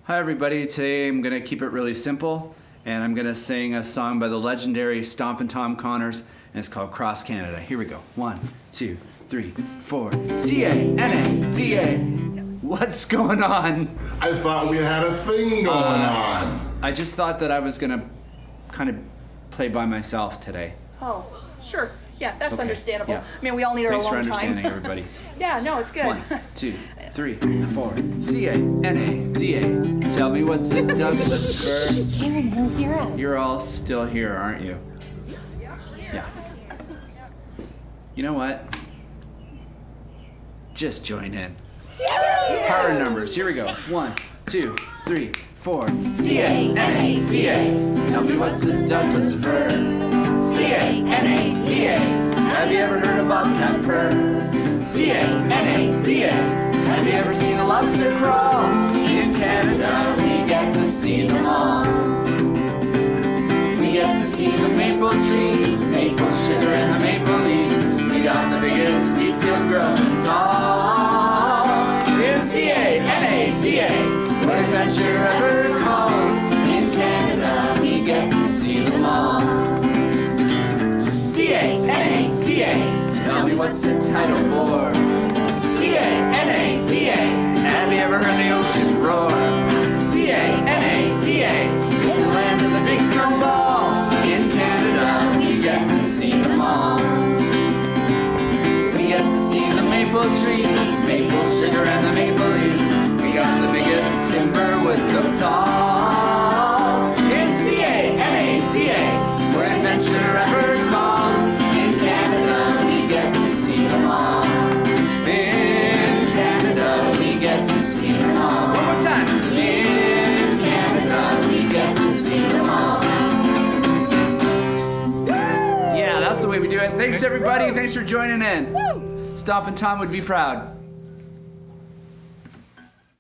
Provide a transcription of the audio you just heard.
Hi everybody, today I'm going to keep it really simple and I'm going to sing a song by the legendary Stompin' Tom Connors and it's called Cross Canada. Here we go. 1, 2, 3, 4. C-A-N-A-D-A. What's going on? I thought we had a thing going on. I just thought that I was going to kind of play by myself today. Oh, sure. Yeah, that's Okay, understandable. yeah. I mean, we all need our alone time. Thanks for understanding, everybody. Yeah, no, it's good. 1, 2, 3, 4. C-A-N-A-D-A. Tell me what's a Douglas fir. Karen, he'll hear us. You're all still here, aren't you? Yeah. You know what? Just join in. Power numbers. Here we go. 1, 2, 3, 4. C-A-N-A-D-A. Tell me what's a Douglas fir. C-A-N-A-D-A. Have you ever heard of bobcat purr? C-A-N-A-D-A. Have you ever seen a lobster crawl? In Canada, we get to see them all. We get to see the maple trees, maple sugar and the maple leaves. We got the biggest wheat field growing tall. In C-A-N-A-D-A, where adventure ever calls. In Canada, we get to see them all. C-A-N-A-D-A, tell me what's a tidal bore. C-A-N-A-D-A, have you ever heard the ocean roar? C-A-N-A-D-A, in the land of the big snowball. In Canada, we get to see them all. We get to see the maple trees, maple sugar and the maple leaves. We got the biggest timber wood so tall. In C-A-N-A-D-A, where adventure ever calls. In Canada, we get to see them all. In Canada, we get to see them all. One more time. In Canada, we get to see them all. Yeah, that's the way we do it. Thanks everybody. Thanks for joining in. Stompin' Tom would be proud.